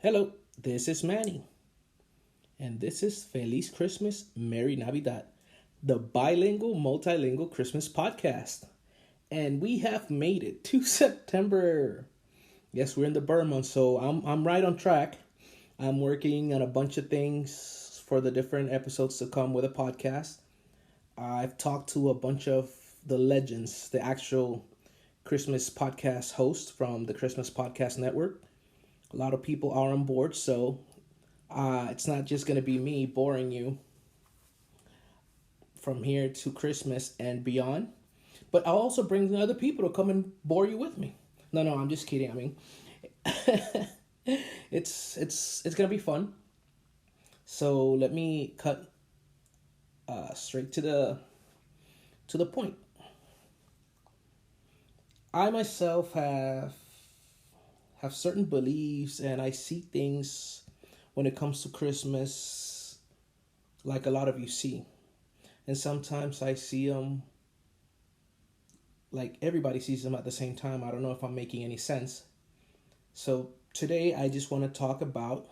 Hello, this is Manny, and this is Feliz Christmas, Merry Navidad, the bilingual, multilingual Christmas podcast. And we have made it to September. Yes, we're in the Burr month, so I'm right on track. I'm working on a bunch of things for the different episodes to come with a podcast. I've talked to a bunch of the legends, the actual Christmas podcast hosts from the Christmas Podcast Network. A lot of people are on board, so it's not just going to be me boring you from here to Christmas and beyond, but I'll also bring other people to come and bore you with me. No, I'm just kidding. I mean, it's gonna be fun. So let me cut straight to the point. I myself have certain beliefs, and I see things when it comes to Christmas like a lot of you see. And sometimes I see them like everybody sees them at the same time. I don't know if I'm making any sense. So today I just want to talk about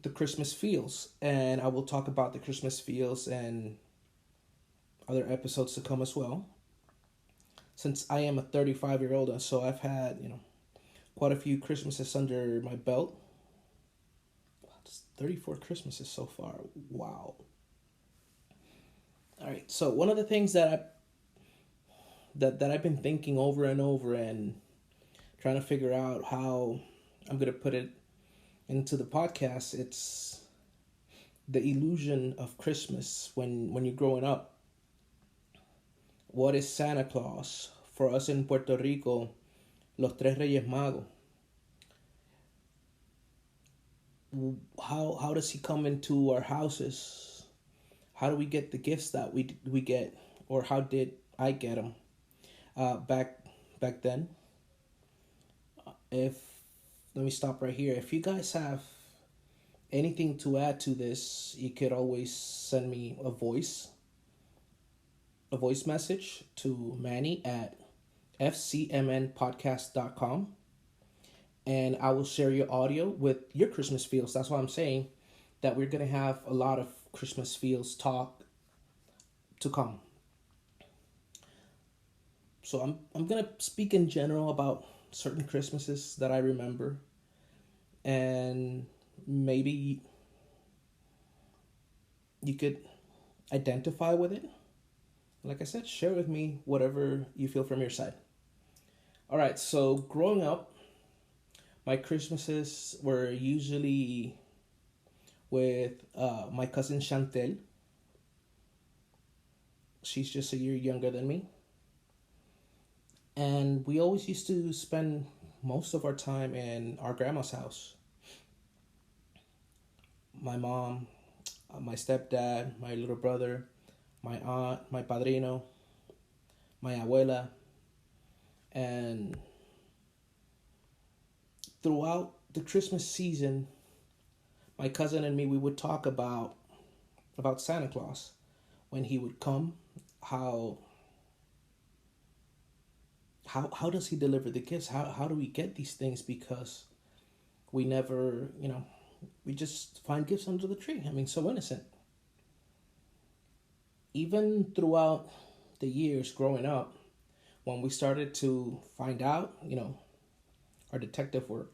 the Christmas feels, and I will talk about the Christmas feels and other episodes to come as well. Since I am a 35-year-old, so I've had, quite a few Christmases under my belt. 34 Christmases so far. Wow. All right. So one of the things that I've been thinking over and over and trying to figure out how I'm going to put it into the podcast, it's the illusion of Christmas when you're growing up. What is Santa Claus? For us in Puerto Rico, Los Tres Reyes Magos. How does he come into our houses? How do we get the gifts that we get, or how did I get them back then? If Let me stop right here. If you guys have anything to add to this, you could always send me a voice message to Manny at fcmnpodcast.com, and I will share your audio with your Christmas feels. That's why I'm saying that we're going to have a lot of Christmas feels talk to come. So I'm going to speak in general about certain Christmases that I remember, and maybe you could identify with it. Like I said, share with me whatever you feel from your side. All right, so growing up, my Christmases were usually with my cousin Chantel. She's just a year younger than me. And we always used to spend most of our time in our grandma's house. My mom, my stepdad, my little brother, my aunt, my padrino, my abuela, and throughout the Christmas season, my cousin and me, we would talk about Santa Claus, when he would come, how does he deliver the gifts? How do we get these things? Because we never, we just find gifts under the tree. I mean, so innocent. Even throughout the years growing up, when we started to find out, our detective work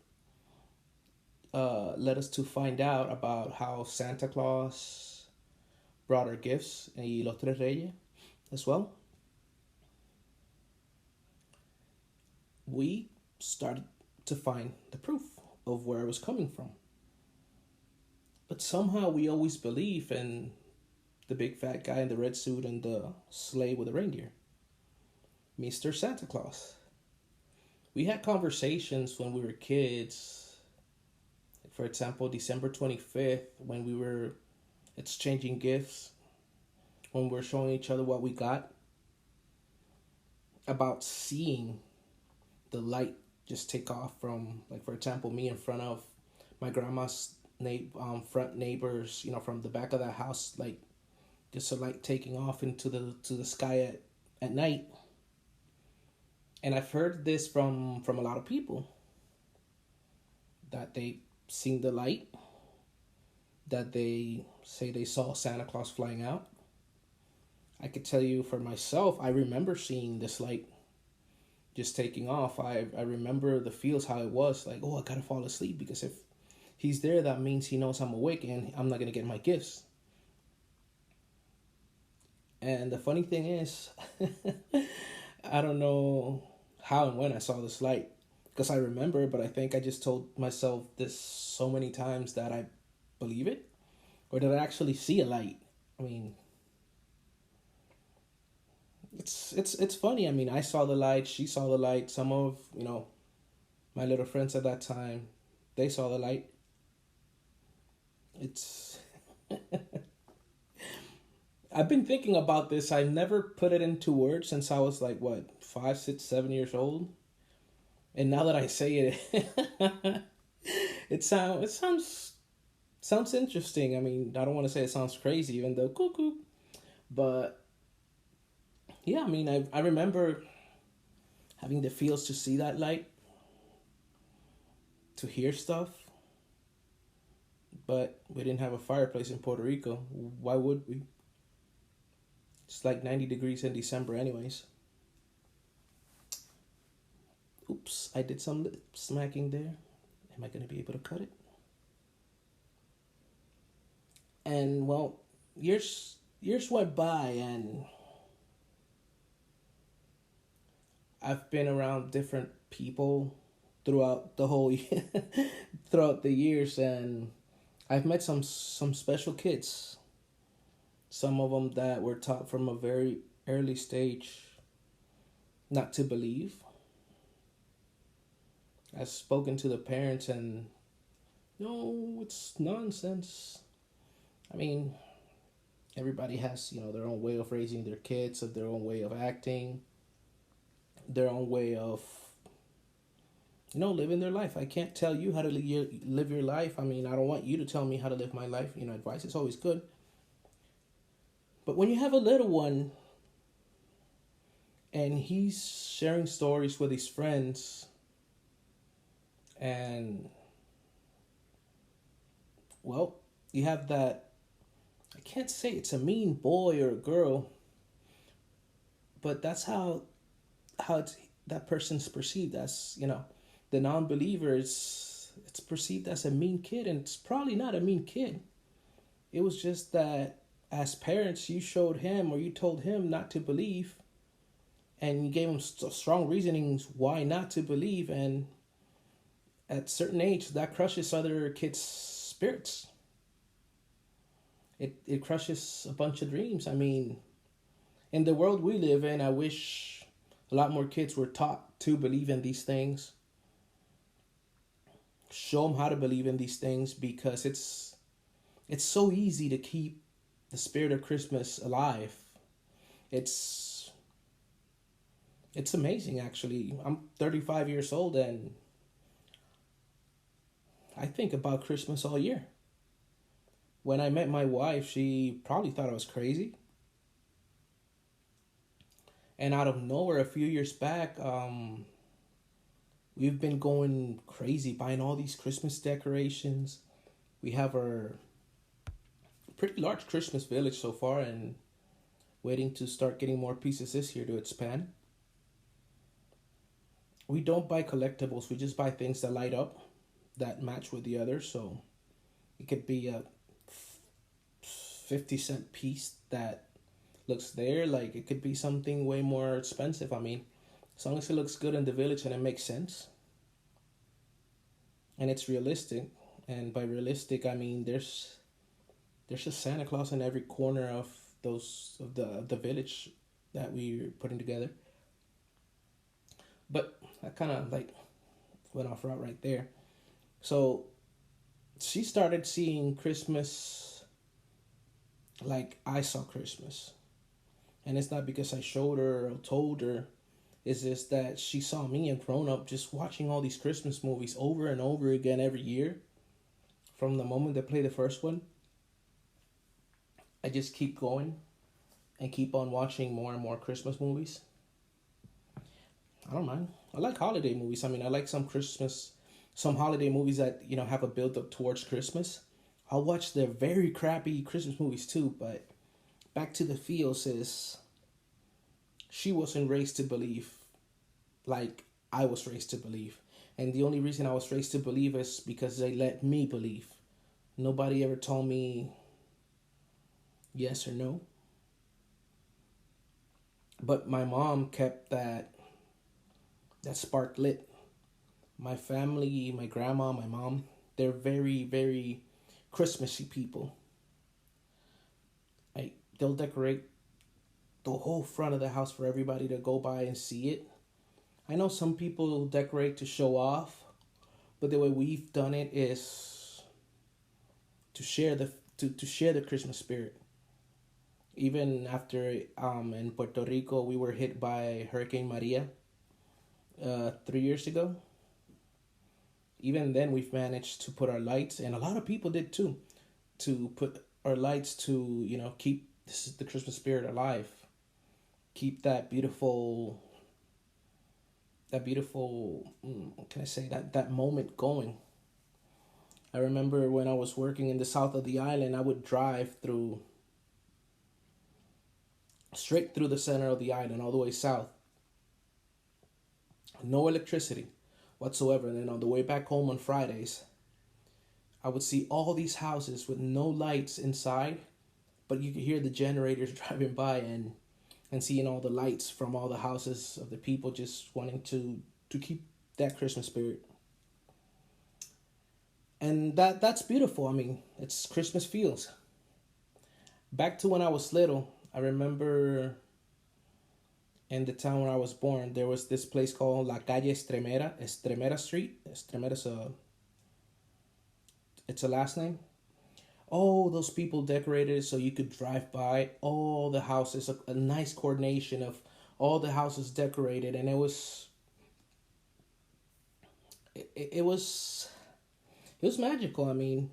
led us to find out about how Santa Claus brought our gifts, y los tres reyes as well. We started to find the proof of where it was coming from. But somehow we always believe in the big fat guy in the red suit and the sleigh with the reindeer, Mr. Santa Claus. We had conversations when we were kids. For example, December 25th, when we were exchanging gifts, when we were showing each other what we got, about seeing the light just take off from, like, for example, me in front of my grandma's front neighbors, from the back of that house, like, just a light taking off into the sky at night. And I've heard this from a lot of people, that they seen the light that they say they saw Santa Claus flying out. I could tell you for myself, I remember seeing this light just taking off. I remember the feels, how it was like, oh, I gotta fall asleep because if he's there, that means he knows I'm awake and I'm not gonna get my gifts. And the funny thing is, I don't know how and when I saw this light because I remember, but I think I just told myself this so many times that I believe it, or did I actually see a light? I mean, it's funny. I mean, I saw the light, she saw the light. Some of my little friends at that time, they saw the light. It's I've been thinking about this. I've never put it into words since I was like what 5, 6, 7 years old, and now that I say it, it sounds interesting. I mean, I don't want to say it sounds crazy, even though cuckoo, but yeah, I mean, I remember having the feels to see that light, to hear stuff, but we didn't have a fireplace in Puerto Rico. Why would we? It's like 90 degrees in December, anyways. Oops, I did some lip smacking there. Am I going to be able to cut it? And well, years went by, and I've been around different people throughout the whole throughout the years, and I've met some special kids. Some of them that were taught from a very early stage not to believe. I've spoken to the parents, and no, it's nonsense. I mean, everybody has their own way of raising their kids, of their own way of acting, their own way of living their life. I can't tell you how to live your life. I mean, I don't want you to tell me how to live my life. Advice is always good. But when you have a little one and he's sharing stories with his friends, and well, you have that, I can't say it's a mean boy or a girl, but that's how that person's perceived as, the non-believer. It's perceived as a mean kid, and it's probably not a mean kid. It was just that as parents, you showed him or you told him not to believe, and you gave him strong reasonings why not to believe, and at certain age that crushes other kids' spirits. It crushes a bunch of dreams. I mean, in the world we live in, I wish a lot more kids were taught to believe in these things. Show them how to believe in these things, because it's so easy to keep the spirit of Christmas alive. It's amazing, actually. I'm 35 years old, and I think about Christmas all year. When I met my wife, she probably thought I was crazy. And out of nowhere, a few years back, we've been going crazy, buying all these Christmas decorations. We have our pretty large Christmas village so far, and waiting to start getting more pieces this year to expand. We don't buy collectibles. We just buy things that light up, that match with the others. So it could be a 50-cent piece that looks there. Like, it could be something way more expensive. I mean, as long as it looks good in the village and it makes sense and it's realistic. And by realistic, I mean there's a Santa Claus in every corner of the village that we're putting together. But I kind of went off route right there. So she started seeing Christmas like I saw Christmas. And it's not because I showed her or told her. It's just that she saw me and grown up just watching all these Christmas movies over and over again every year. From the moment they play the first one, I just keep going and keep on watching more and more Christmas movies. I don't mind. I like holiday movies. I mean, I like some Christmas some holiday movies that have a build up towards Christmas. I'll watch the very crappy Christmas movies too. But Back to the Fields is she wasn't raised to believe like I was raised to believe. And the only reason I was raised to believe is because they let me believe. Nobody ever told me yes or no. But my mom kept that spark lit. My family, my grandma, my mom, they're very, very Christmassy people. Like they'll decorate the whole front of the house for everybody to go by and see it. I know some people decorate to show off, but the way we've done it is to share the Christmas spirit. Even after in Puerto Rico we were hit by Hurricane Maria 3 years ago. Even then we've managed to put our lights, and a lot of people did too, to put our lights to keep the Christmas spirit alive, keep that beautiful what can I say, that moment going. I remember when I was working in the south of the island, I would drive through straight through the center of the island all the way south. No electricity whatsoever. And then on the way back home on Fridays, I would see all these houses with no lights inside, but you could hear the generators driving by, and seeing all the lights from all the houses of the people just wanting to keep that Christmas spirit. And that's beautiful. I mean, it's Christmas feels. Back to when I was little, I remember in the town where I was born, there was this place called La Calle Estremera, Estremera Street. Estremera's it's a last name. Oh, those people decorated it so you could drive by all the houses, a nice coordination of all the houses decorated, and it was magical. I mean,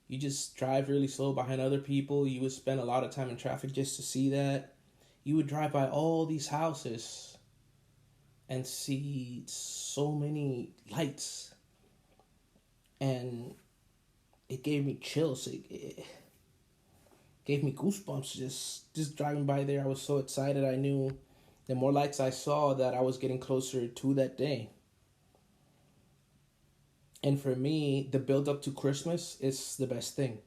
you just drive really slow behind other people. You would spend a lot of time in traffic just to see that. You would drive by all these houses and see so many lights, and it gave me chills. It gave me goosebumps just driving by there. I was so excited. I knew the more lights I saw, that I was getting closer to that day. And for me, the build up to Christmas is the best thing.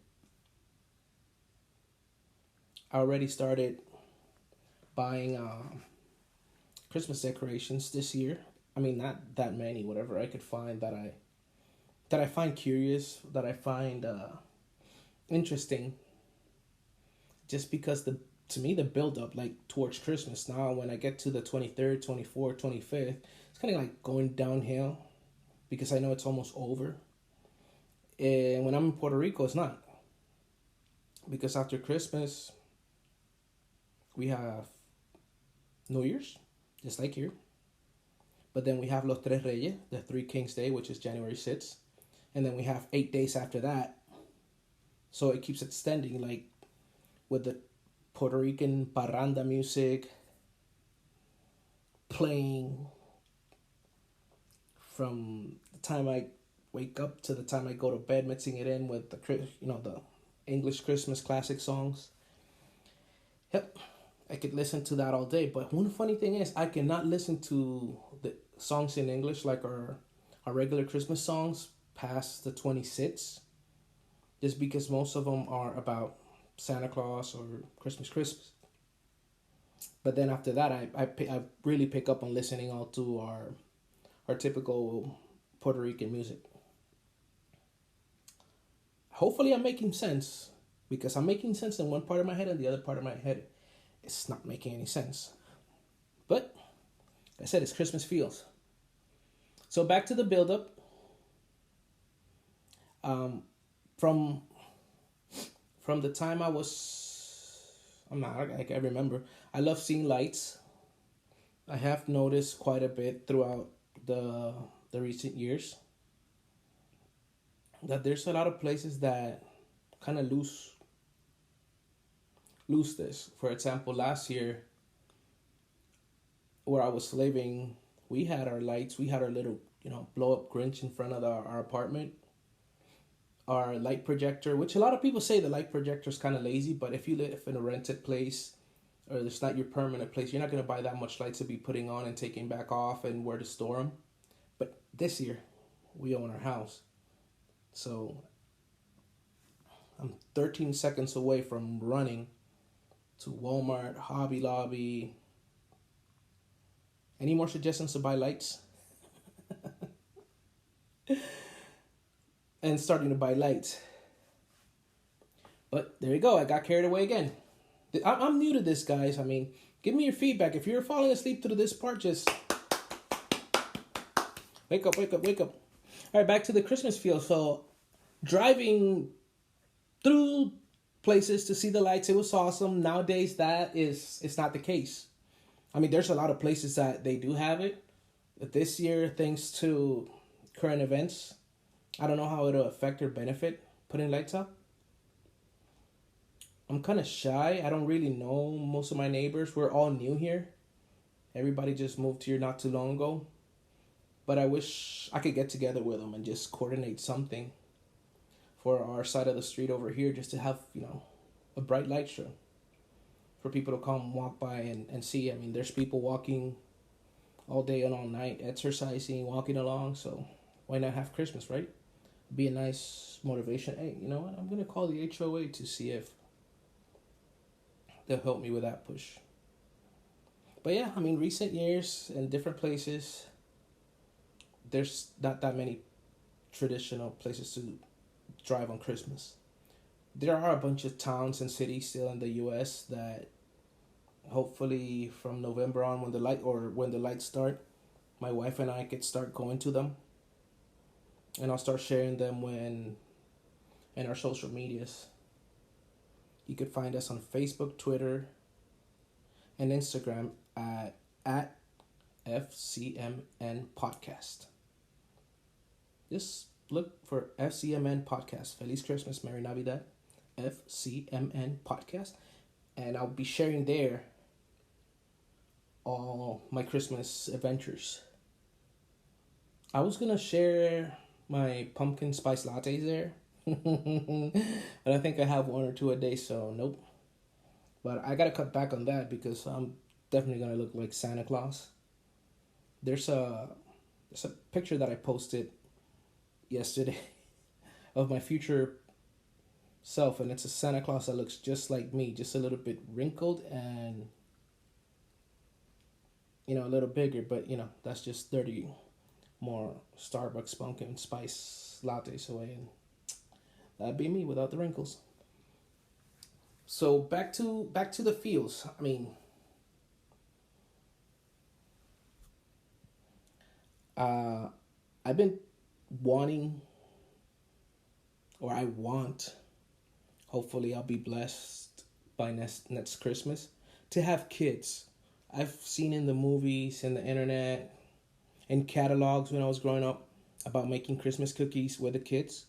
I already started buying Christmas decorations this year. I mean, not that many, whatever I could find that I find curious, that I find interesting. Just because to me the build up like towards Christmas, now when I get to the 23rd, 24th, 25th, it's kind of like going downhill because I know it's almost over. And when I'm in Puerto Rico, it's not, because after Christmas we have New Year's, just like here. But then we have Los Tres Reyes, the Three Kings Day, which is January 6th. And then we have 8 days after that. So it keeps extending, like with the Puerto Rican parranda music playing from the time I wake up to the time I go to bed, mixing it in with the English Christmas classic songs. Yep, I could listen to that all day. But one funny thing is, I cannot listen to the songs in English like our regular Christmas songs past the 26th, just because most of them are about Santa Claus or Christmas. But then after that, I really pick up on listening all to our typical Puerto Rican music. Hopefully I'm making sense, because I'm making sense in one part of my head and the other part of my head it's not making any sense. But like I said, it's Christmas feels. So back to the build up. From the time I remember, I love seeing lights. I have noticed quite a bit throughout the recent years that there's a lot of places that kind of lose this. For example, last year where I was living, we had our lights, we had our little blow up Grinch in front of our apartment. Our light projector, which a lot of people say the light projector is kind of lazy, but if you live in a rented place or it's not your permanent place, you're not going to buy that much lights to be putting on and taking back off and where to store them. But this year, we own our house. So I'm 13 seconds away from running to Walmart, Hobby Lobby. Any more suggestions to buy lights? And starting to buy lights. But there you go. I got carried away again. I'm new to this, guys. I mean, give me your feedback. If you're falling asleep through this part, just wake up, wake up, wake up. All right, back to the Christmas feel. So driving through places to see the lights, it was awesome. Nowadays, it's not the case. I mean, there's a lot of places that they do have it. But this year, thanks to current events, I don't know how it'll affect or benefit putting lights up. I'm kind of shy. I don't really know most of my neighbors. We're all new here. Everybody just moved here not too long ago. But I wish I could get together with them and just coordinate something for our side of the street over here, just to have, a bright light show for people to come walk by and see. I mean, there's people walking all day and all night, exercising, walking along. So why not have Christmas, right? Be a nice motivation. Hey, you know what? I'm going to call the HOA to see if they'll help me with that push. But yeah, I mean, recent years in different places, there's not that many traditional places to drive on Christmas. There are a bunch of towns and cities still in the U.S. that hopefully from November on, when the lights start, my wife and I could start going to them. And I'll start sharing them in our social medias. You could find us on Facebook, Twitter, and Instagram at FCMN Podcast. Just look for FCMN Podcast. Feliz Christmas, Merry Navidad. FCMN Podcast. And I'll be sharing there all my Christmas adventures. I was going to share my pumpkin spice lattes there. But I think I have one or two a day, so nope. But I got to cut back on that because I'm definitely going to look like Santa Claus. There's a picture that I posted yesterday of my future self, and it's a Santa Claus that looks just like me, just a little bit wrinkled and a little bigger, but that's just 30 more Starbucks pumpkin spice lattes away, and that'd be me without the wrinkles. So back to the feels. I mean, I've been wanting, or I want, hopefully I'll be blessed by next Christmas, to have kids. I've seen in the movies, in the internet, in catalogs when I was growing up about making Christmas cookies with the kids.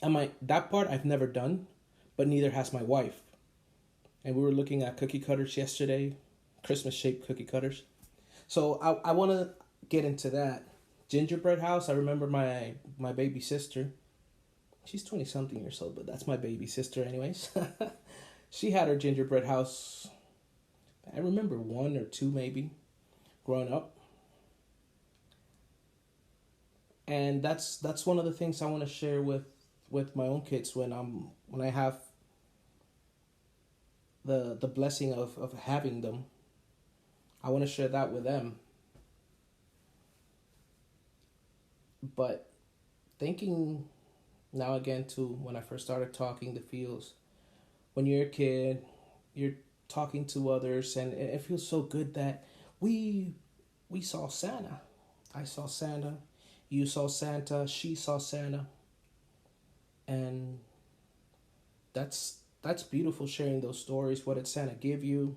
And that part I've never done, but neither has my wife. And we were looking at cookie cutters yesterday, Christmas-shaped cookie cutters. So I want to get into that. Gingerbread house, I remember my baby sister. She's 20-something years old, but that's my baby sister anyways. She had her gingerbread house, I remember 1 or 2 maybe, growing up. And that's one of the things I want to share with my own kids when I have the blessing of having them. I want to share that with them. But thinking now again to when I first started talking the feels, when you're a kid, you're talking to others, and it feels so good that we saw Santa. I saw Santa, you saw Santa, she saw Santa. And that's beautiful, sharing those stories. What did Santa give you?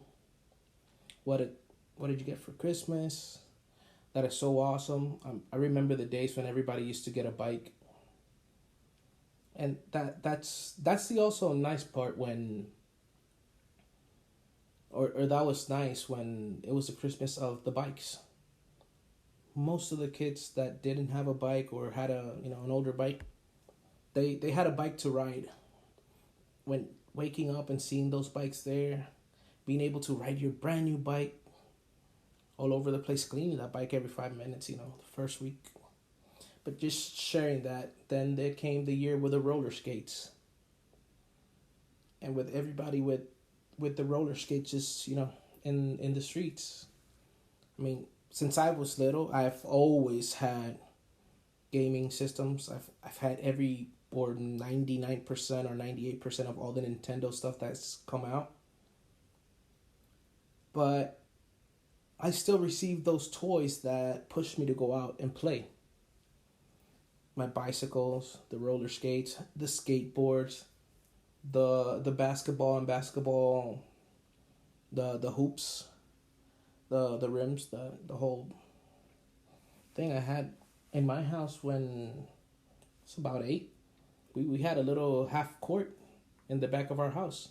What did you get for Christmas? That is so awesome. I remember the days when everybody used to get a bike. And that's the also nice part when, or that was nice when it was the Christmas of the bikes. most of the kids that didn't have a bike or had a an older bike, they had a bike to ride. When waking up and seeing those bikes there, being able to ride your brand new bike all over the place, cleaning that bike every 5 minutes, the first week. But just sharing that, then there came the year with the roller skates. And with everybody with the roller skates just, in the streets. I mean, since I was little, I've always had gaming systems. I've had every or 99% or 98% of all the Nintendo stuff that's come out. But I still receive those toys that push me to go out and play. My bicycles, the roller skates, the skateboards, the basketball, the hoops, the rims, the whole thing. I had in my house when it's about 8. We had a little half court in the back of our house.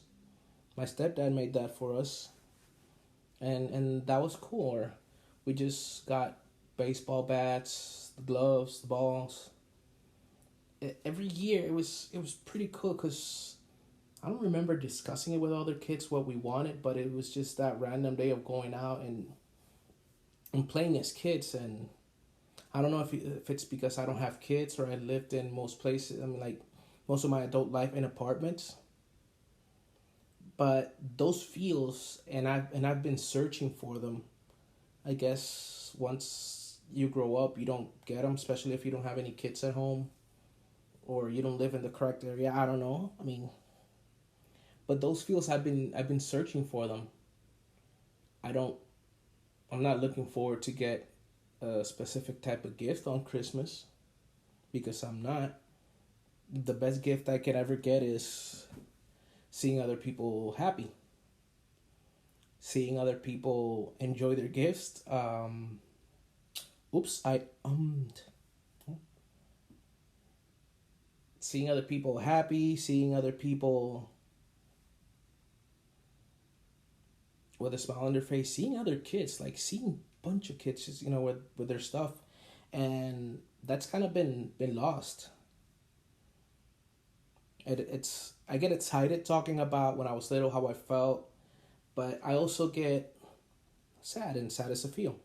My stepdad made that for us, and that was cool. Or we just got baseball bats, the gloves, the balls. Every year it was pretty cool because I don't remember discussing it with other kids what we wanted, but it was just that random day of going out and playing as kids. And I don't know if it's because I don't have kids or I lived in most places. I mean, like most of my adult life in apartments. But those feels, and I've been searching for them. I guess once you grow up, you don't get them, especially if you don't have any kids at home, or you don't live in the correct area. I don't know. I mean, but those feels I've been searching for them. I'm not looking forward to get a specific type of gift on Christmas, because I'm not. The best gift I could ever get is seeing other people happy, seeing other people enjoy their gifts. Seeing other people happy, seeing other people with a smile on their face, seeing other kids, like seeing a bunch of kids just, with their stuff. And that's kind of been lost. I get excited talking about when I was little, how I felt, but I also get sad, and sad is a feel.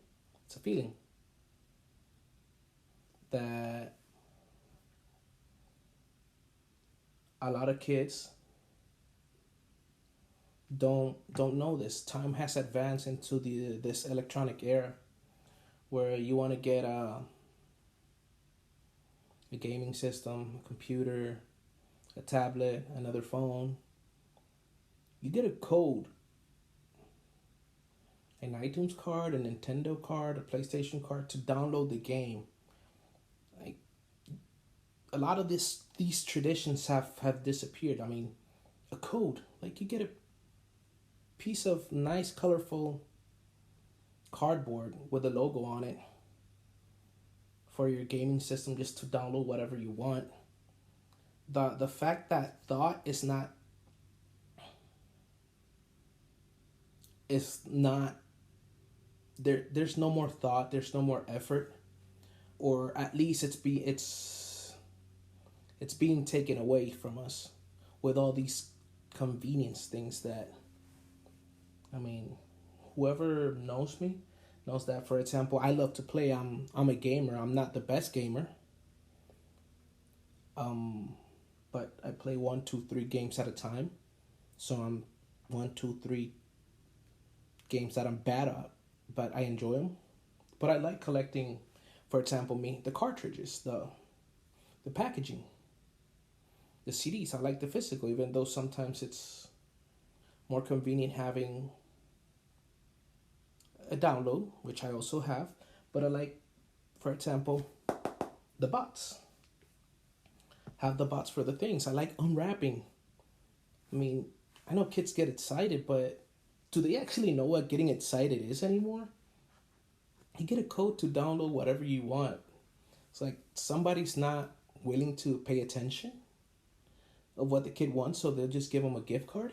It's a feeling that a lot of kids don't know this. Time has advanced into this electronic era where you want to get a gaming system, a computer, a tablet, another phone. You get a code, an iTunes card, a Nintendo card, a PlayStation card to download the game. Like a lot of these traditions have disappeared. I mean, a code, like you get a piece of nice colorful cardboard with a logo on it for your gaming system, just to download whatever you want. The fact that thought is not there, there's no more thought, there's no more effort, or at least it's being taken away from us with all these convenience things that, I mean, whoever knows me knows that. For example, I love to play. I'm a gamer. I'm not the best gamer. But I play 1, 2, 3 games at a time. So I'm 1, 2, 3 games that I'm bad at, but I enjoy them. But I like collecting, for example, the cartridges, the packaging, the CDs. I like the physical, even though sometimes it's more convenient having a download, which I also have. But I like, for example, the box. Have the box for the things. I like unwrapping. I mean, I know kids get excited, but do they actually know what getting excited is anymore? You get a code to download whatever you want. It's like somebody's not willing to pay attention of what the kid wants, so they'll just give them a gift card.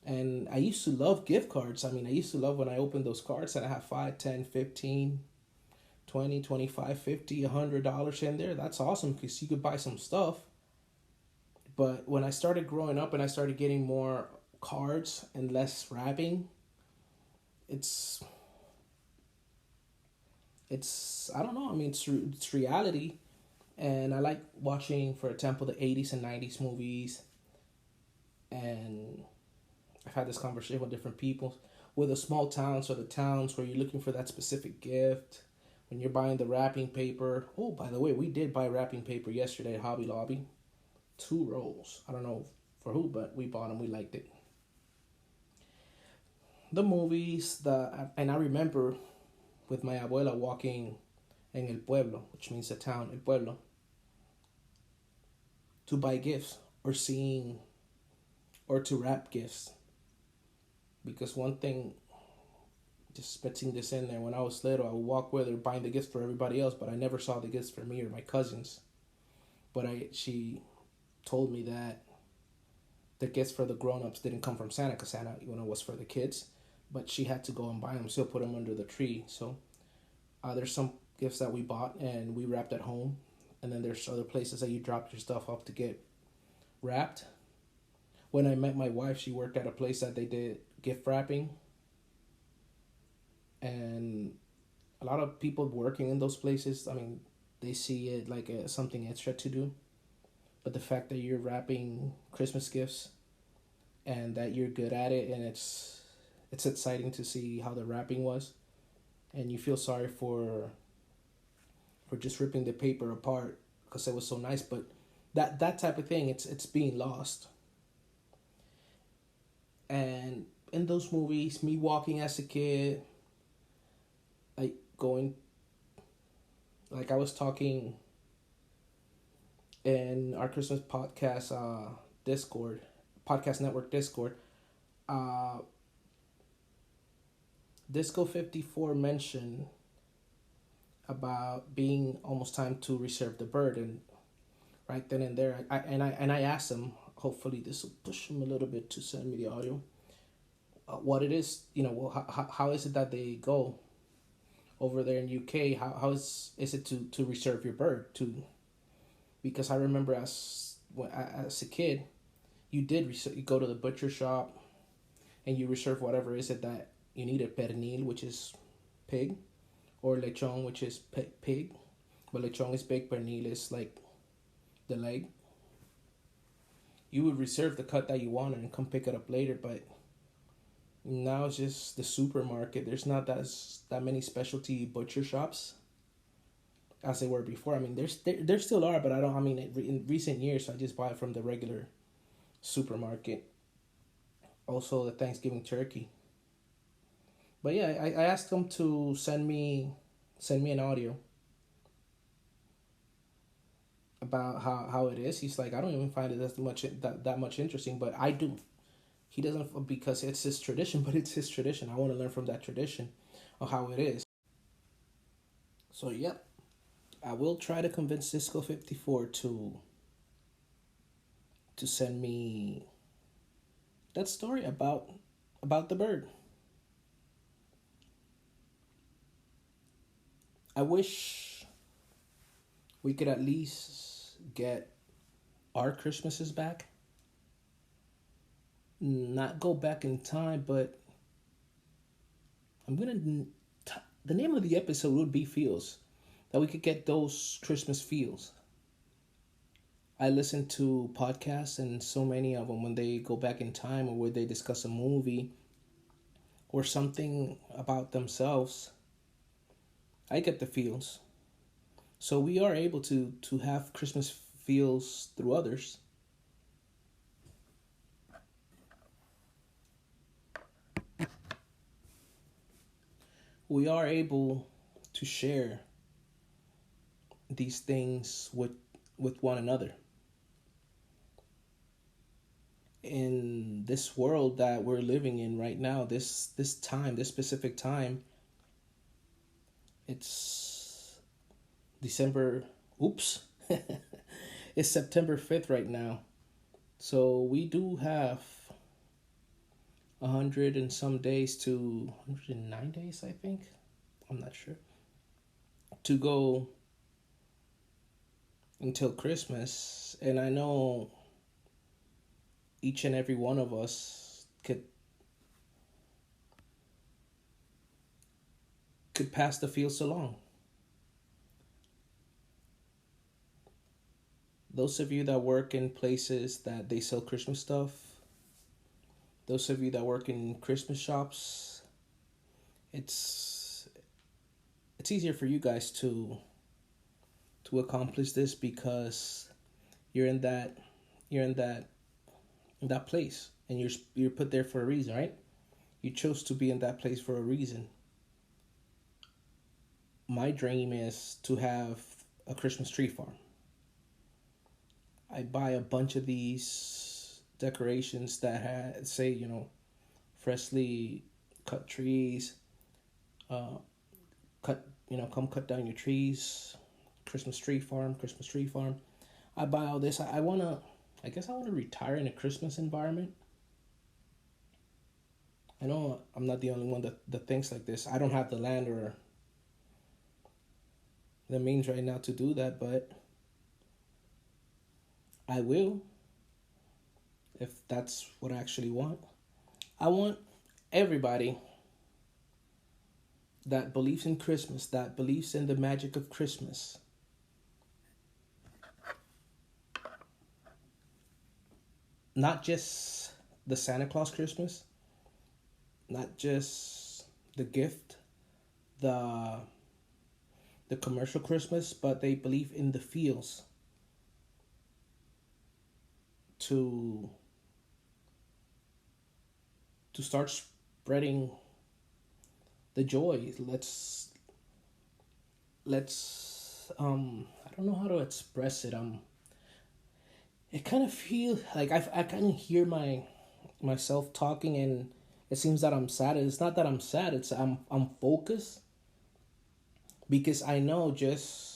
And I used to love gift cards. I mean, I used to love when I opened those cards and I have 5, 10, 15, 20, 25, 50, $100 in there. That's awesome because you could buy some stuff. But when I started growing up and I started getting more cards and less wrapping, it's I don't know. I mean, it's reality, and I like watching, for example, the '80s and '90s movies. And I've had this conversation with different people. With the small towns or the towns where you're looking for that specific gift, when you're buying the wrapping paper. Oh, by the way, we did buy wrapping paper yesterday at Hobby Lobby. 2 rolls. I don't know for who, but we bought them. We liked it. The movies, and I remember with my abuela walking en el pueblo, which means the town, el pueblo, to buy gifts or seeing or to wrap gifts. Because one thing, just putting this in there, when I was little, I would walk with her buying the gifts for everybody else, but I never saw the gifts for me or my cousins. But she told me that the gifts for the grown-ups didn't come from Santa, because Santa, was for the kids. But she had to go and buy them, still put them under the tree. So there's some gifts that we bought and we wrapped at home. And then there's other places that you drop your stuff off to get wrapped. When I met my wife, she worked at a place that they did gift wrapping. And a lot of people working in those places, I mean, they see it like something extra to do. But the fact that you're wrapping Christmas gifts and that you're good at it, and it's exciting to see how the wrapping was, and you feel sorry for just ripping the paper apart because it was so nice. But that type of thing, it's being lost. And in those movies, me walking as a kid, like going, like I was talking in our Christmas podcast Discord, podcast network Discord, Disco 54 mentioned about being almost time to reserve the bird, and right then and there, I asked him. Hopefully, this will push him a little bit to send me the audio. What it is, how is it that they go over there in UK? How is it to reserve your bird to? Because I remember as a kid, you go to the butcher shop, and you reserve whatever is it that you need, a pernil, which is pig, or lechon, which is pig. But lechon is big, pernil is like the leg. You would reserve the cut that you wanted and come pick it up later, but now it's just the supermarket. There's not that many specialty butcher shops as they were before. I mean, there still are, but I don't. I mean, in recent years, I just buy it from the regular supermarket. Also, the Thanksgiving turkey. But yeah, I asked him to send me an audio about how it is. He's like, I don't even find it that much interesting, but I do. He doesn't, because it's his tradition, but it's his tradition. I want to learn from that tradition of how it is. So yep, I will try to convince Cisco 54 to send me that story about the bird. I wish we could at least get our Christmases back. Not go back in time, but the name of the episode would be Feels. That we could get those Christmas feels. I listen to podcasts, and so many of them, when they go back in time or where they discuss a movie or something about themselves, I get the feels. So we are able to have Christmas feels through others. We are able to share these things with one another. In this world that we're living in right now, this time, this specific time, it's December, oops, it's September 5th right now. So we do have 100 and some days to 109 days, I think. I'm not sure. To go until Christmas. And I know each and every one of us could pass the fields along. Those of you that work in places that they sell Christmas stuff, those of you that work in Christmas shops, it's easier for you guys to accomplish this because you're in that place, and you're put there for a reason, right? You chose to be in that place for a reason. My dream is to have a Christmas tree farm. I buy a bunch of these decorations that say, freshly cut trees, come cut down your trees, Christmas tree farm. I buy all this. I guess I want to retire in a Christmas environment. I know I'm not the only one that thinks like this. I don't have the land or the means right now to do that, but I will, if that's what I actually want. I want everybody that believes in Christmas, that believes in the magic of Christmas, not just the Santa Claus Christmas, not just the gift, the commercial Christmas, but they believe in the feels to start spreading the joy. Let's I don't know how to express it. It kind of feels like I kind of hear myself talking, and it seems that I'm sad. It's not that I'm sad. It's I'm focused, because I know, just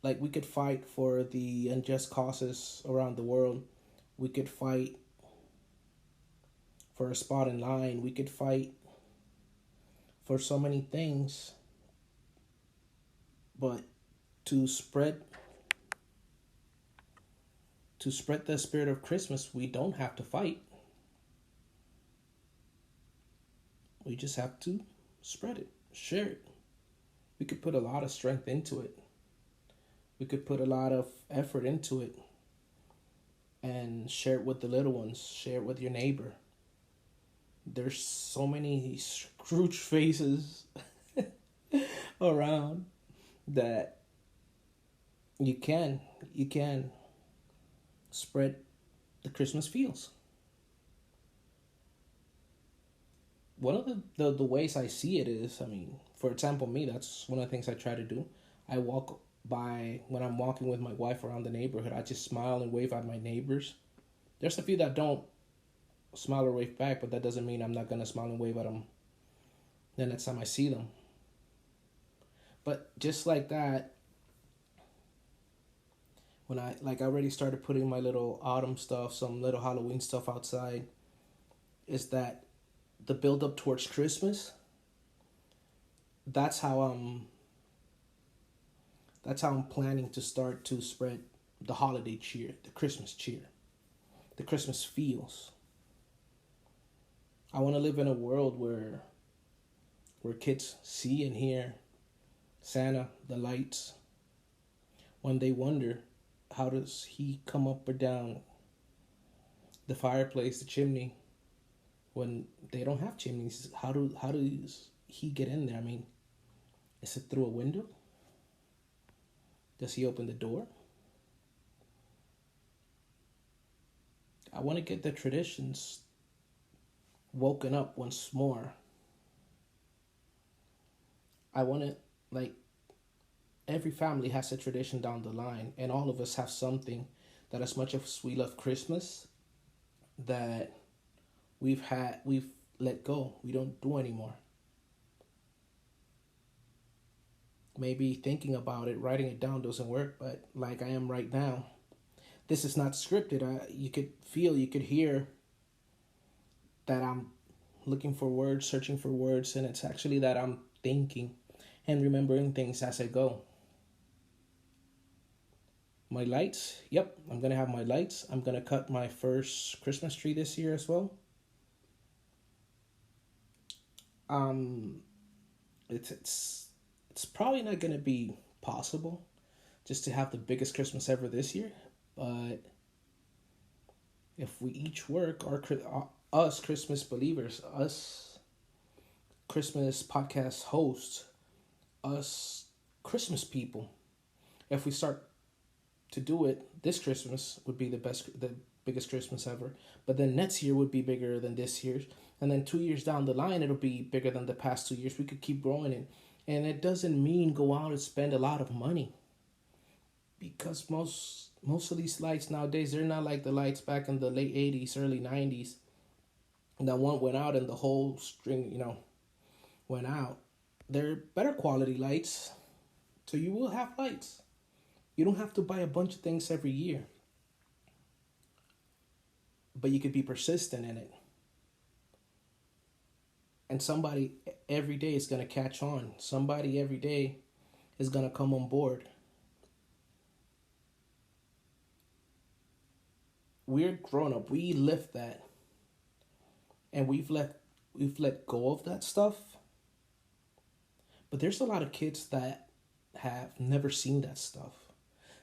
like we could fight for the unjust causes around the world. We could fight for a spot in line. We could fight for so many things. But to spread the spirit of Christmas, we don't have to fight. We just have to spread it, share it. We could put a lot of strength into it. We could put a lot of effort into it and share it with the little ones, share it with your neighbor. There's so many Scrooge faces around that you can spread the Christmas feels. One of the ways I see it is, for example, me, that's one of the things I try to do. When I'm walking with my wife around the neighborhood, I just smile and wave at my neighbors. There's a few that don't smile or wave back, but that doesn't mean I'm not going to smile and wave at them the next time I see them. But just like that, when I already started putting my little autumn stuff, some little Halloween stuff outside, is that the build up towards Christmas. That's how I'm planning to start to spread the holiday cheer, the Christmas cheer, the Christmas feels. I want to live in a world where kids see and hear Santa, the lights, when they wonder, how does he come up or down the fireplace, the chimney, when they don't have chimneys? How does he get in there? Is it through a window? Does he open the door? I want to get the traditions woken up once more. I want to, every family has a tradition down the line, and all of us have something that, as much as we love Christmas, that we've let go. We don't do anymore. Maybe thinking about it, writing it down doesn't work, but like I am right now, this is not scripted. You could feel, you could hear that I'm looking for words, searching for words, and it's actually that I'm thinking and remembering things as I go. My lights, yep, I'm gonna have my lights. I'm gonna cut my first Christmas tree this year as well. Um, it's probably not gonna be possible just to have the biggest Christmas ever this year, but if we each work, us Christmas believers, us Christmas podcast hosts, us Christmas people, if we start to do it, this Christmas would be the biggest Christmas ever. But then next year would be bigger than this year's, and then 2 years down the line, it'll be bigger than the past 2 years. We could keep growing it, and it doesn't mean go out and spend a lot of money, because most of these lights nowadays, they're not like the lights back in the late '80s, early '90s. That one went out and the whole string, went out. They're better quality lights, so you will have lights. You don't have to buy a bunch of things every year, but you could be persistent in it. And somebody every day is going to catch on. Somebody every day is going to come on board. We're grown up. We live that. And we've let go of that stuff. But there's a lot of kids that have never seen that stuff.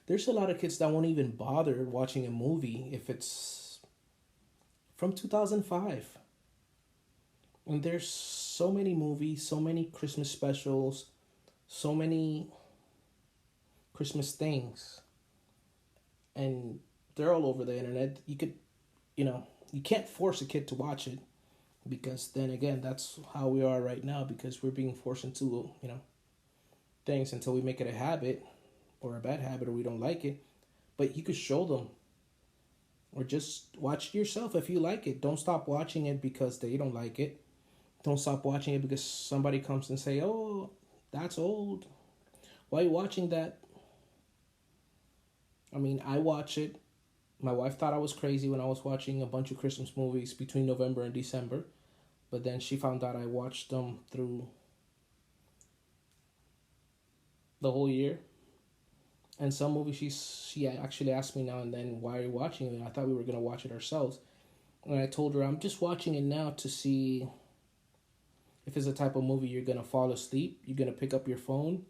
There's a lot of kids that won't even bother watching a movie if it's from 2005. And there's so many movies, so many Christmas specials, so many Christmas things. And they're all over the internet. You can't force a kid to watch it, because then again, that's how we are right now, because we're being forced into, things until we make it a habit or a bad habit or we don't like it. But you could show them, or just watch it yourself if you like it. Don't stop watching it because they don't like it. Don't stop watching it because somebody comes and say, "Oh, that's old. Why are you watching that?" I mean, I watch it. My wife thought I was crazy when I was watching a bunch of Christmas movies between November and December. But then she found out I watched them through the whole year. And some movies she actually asked me now and then, "Why are you watching it?" And I thought we were going to watch it ourselves. And I told her, I'm just watching it now to see if it's a type of movie you're going to fall asleep, you're going to pick up your phone,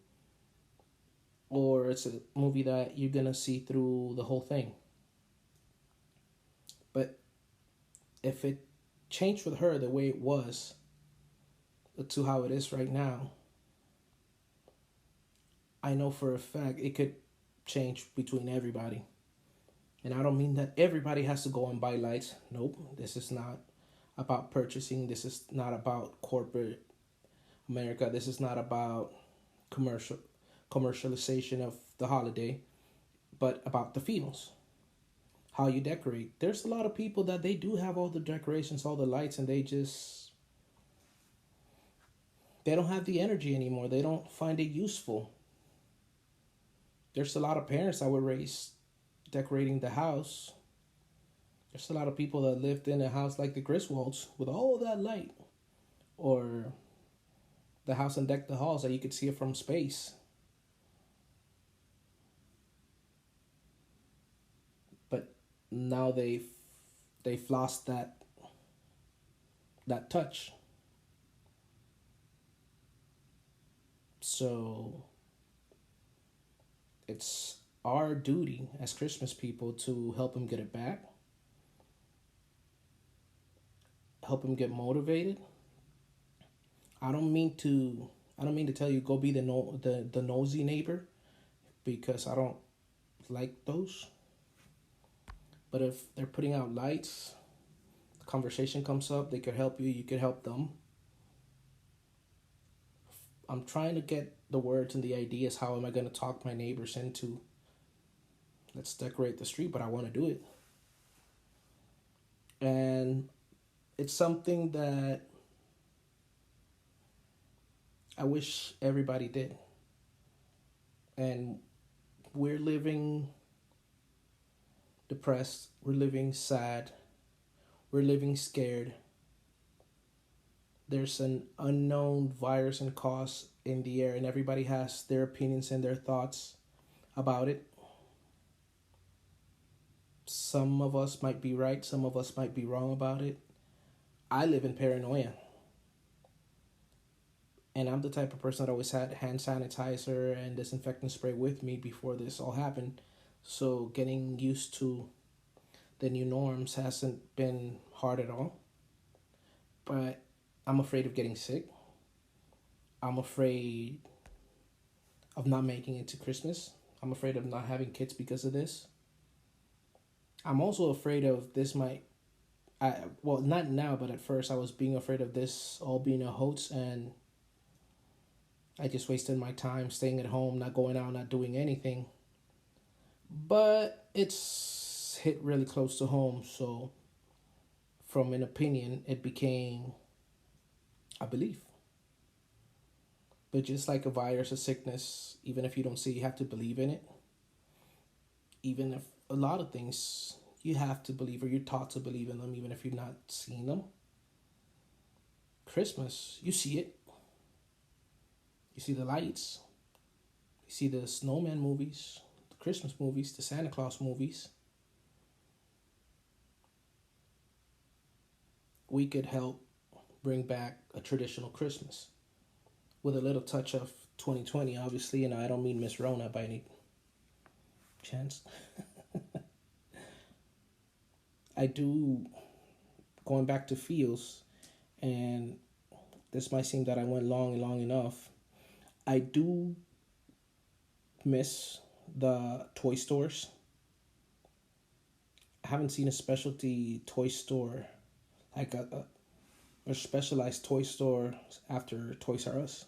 or it's a movie that you're going to see through the whole thing. But if it changed with her the way it was to how it is right now, I know for a fact it could change between everybody. And I don't mean that everybody has to go and buy lights. Nope. This is not about purchasing. This is not about corporate America. This is not about commercialization of the holiday, but about the feels. How you decorate. There's a lot of people that they do have all the decorations, all the lights, and they don't have the energy anymore. They don't find it useful. There's a lot of parents that were raised decorating the house. There's a lot of people that lived in a house like the Griswolds with all that light, or the house and deck the halls that you could see it from space. But now they've lost that touch. So it's our duty as Christmas people to help them get it back, help them get motivated. I don't mean to tell you go be the nosy neighbor, because I don't like those. But if they're putting out lights, the conversation comes up, they could help you, you could help them. I'm trying to get the words and the ideas. How am I going to talk my neighbors into, let's decorate the street, but I want to do it. And it's something that I wish everybody did. And we're living depressed, we're living sad, we're living scared. There's an unknown virus and cause in the air, and everybody has their opinions and their thoughts about it. Some of us might be right, some of us might be wrong about it. I live in paranoia. And I'm the type of person that always had hand sanitizer and disinfectant spray with me before this all happened. So getting used to the new norms hasn't been hard at all. But I'm afraid of getting sick. I'm afraid of not making it to Christmas. I'm afraid of not having kids because of this. I'm also afraid of this might well, not now, but at first I was being afraid of this all being a hoax, and I just wasted my time staying at home, not going out, not doing anything. But it's hit really close to home, so from an opinion, it became a belief. But just like a virus, a sickness, even if you don't see it, you have to believe in it. Even if a lot of things you have to believe, or you're taught to believe in them, even if you're not seeing them. Christmas, you see it. You see the lights. You see the snowman movies, the Christmas movies, the Santa Claus movies. We could help bring back a traditional Christmas with a little touch of 2020, obviously, and I don't mean Miss Rona by any chance. I do, going back to feels, and this might seem that I went long enough. I do miss the toy stores. I haven't seen a specialty toy store, like a specialized toy store after Toys R Us.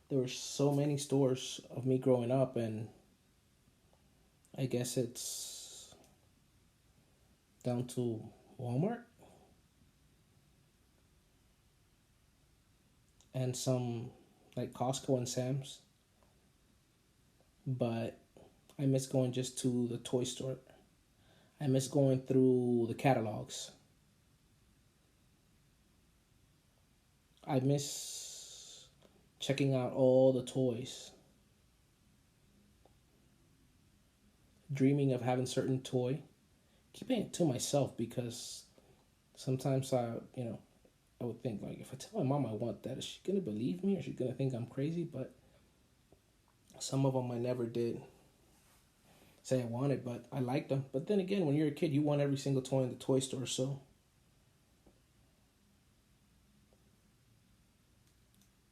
There were so many stores of me growing up, and I guess it's down to Walmart and some like Costco and Sam's. But I miss going just to the toy store. I miss going through the catalogs. I miss checking out all the toys. Dreaming of having certain toy. Keeping it to myself because sometimes I would think, like, if I tell my mom I want that, is she gonna believe me or is she gonna think I'm crazy? But some of them I never did say I wanted, but I liked them. But then again, when you're a kid, you want every single toy in the toy store, so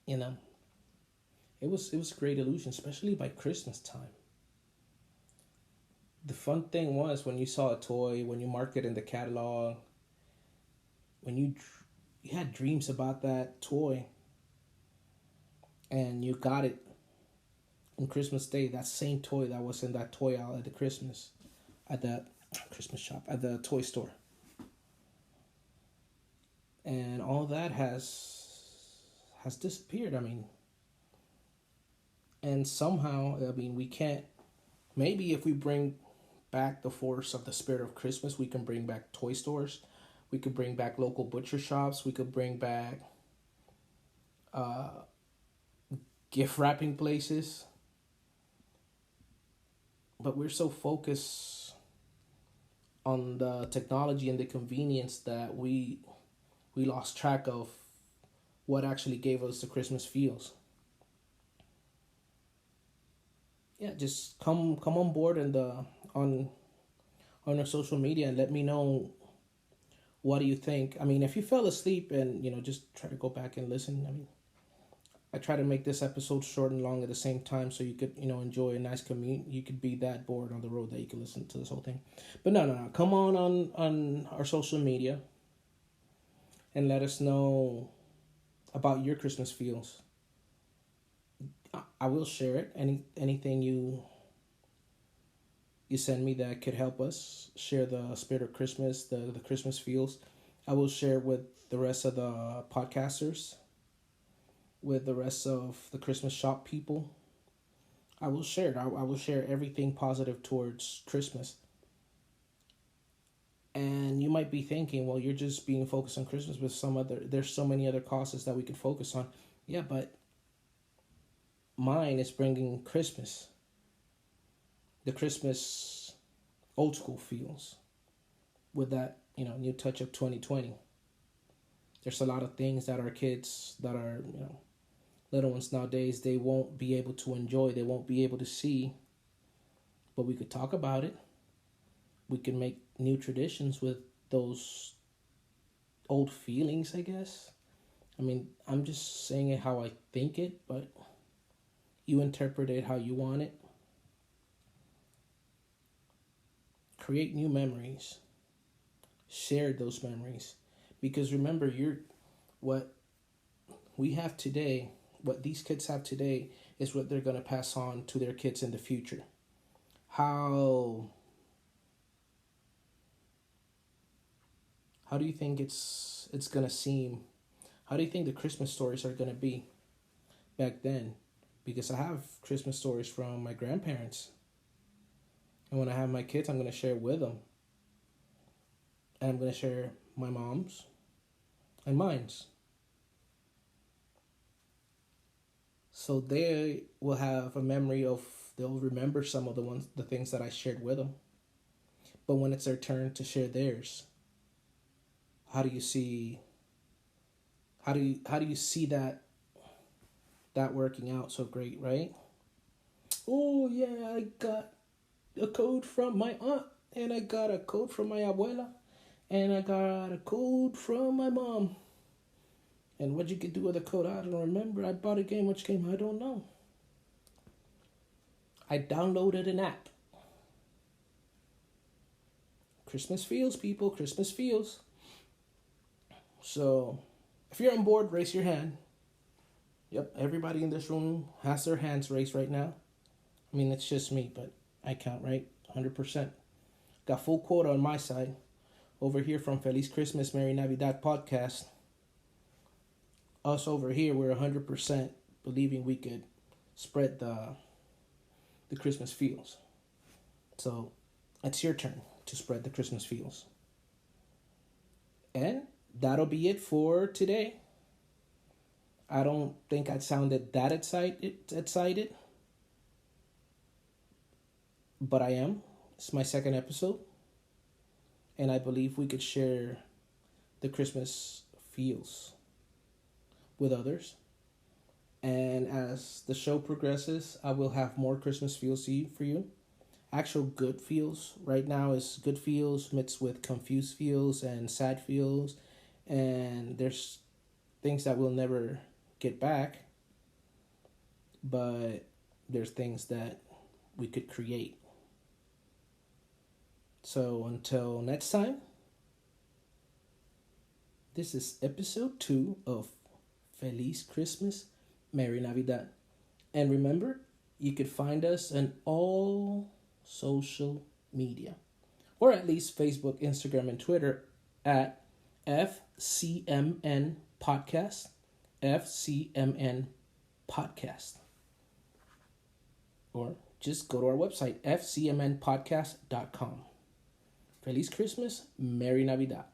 you know, it was a great illusion, especially by Christmas time. The fun thing was when you saw a toy, when you marked it in the catalog, when you had dreams about that toy, and you got it on Christmas Day. That same toy that was in that toy aisle at the Christmas shop, at the toy store, and all that has disappeared. I mean, and somehow, I mean, we can't. Maybe if we bring back the force of the spirit of Christmas, we can bring back toy stores. We could bring back local butcher shops. We could bring back gift wrapping places. But we're so focused on the technology and the convenience that we lost track of what actually gave us the Christmas feels. Yeah, just come on board and on our social media and let me know, what do you think. I mean, if you fell asleep and just try to go back and listen. I mean, I try to make this episode short and long at the same time so you could enjoy a nice commute. You could be that bored on the road that you could listen to this whole thing. But no, come on our social media and let us know about your Christmas feels. I will share it. Anything you send me that could help us share the spirit of Christmas, the Christmas feels, I will share it with the rest of the podcasters, with the rest of the Christmas shop people. I will share it. I will share everything positive towards Christmas. And you might be thinking, well, you're just being focused on Christmas, but there's so many other causes that we could focus on. Yeah, but mine is bringing Christmas, the Christmas old school feels, with that, new touch of 2020. There's a lot of things that our kids that are, little ones nowadays, they won't be able to enjoy, they won't be able to see, but we could talk about it. We can make new traditions with those old feelings, I guess. I mean, I'm just saying it how I think it, but you interpret it how you want it. Create new memories. Share those memories. Because remember, what we have today, what these kids have today, is what they're going to pass on to their kids in the future. How do you think it's going to seem? How do you think the Christmas stories are going to be back then? Because I have Christmas stories from my grandparents. And when I have my kids, I'm going to share with them. And I'm going to share my mom's and mine's. So they will have a memory they'll remember some of the things that I shared with them. But when it's their turn to share theirs, how do you see that working out so great, right? Oh yeah, I got a code from my aunt, and I got a code from my abuela, and I got a code from my mom. And what you could do with the code, I don't remember. I bought a game. Which game? I don't know. I downloaded an app. Christmas feels, people. Christmas feels. So, if you're on board, raise your hand. Yep, everybody in this room has their hands raised right now. I mean, it's just me, but I count, right? 100%. Got full quota on my side. Over here from Feliz Christmas, Merry Navidad podcast. Us over here, we're 100% believing we could spread the Christmas feels. So, it's your turn to spread the Christmas feels. And that'll be it for today. I don't think I sounded that excited. But I am. It's my second episode. And I believe we could share the Christmas feels with others. And as the show progresses, I will have more Christmas feels for you. Actual good feels. Right now is good feels mixed with confused feels and sad feels. And there's things that we'll never get back. But there's things that we could create. So until next time, this is episode 2 of Feliz Christmas, Merry Navidad. And remember, you could find us on all social media, or at least Facebook, Instagram, and Twitter at FCMN Podcast, FCMN Podcast. Or just go to our website, fcmnpodcast.com. Feliz Christmas, Merry Navidad.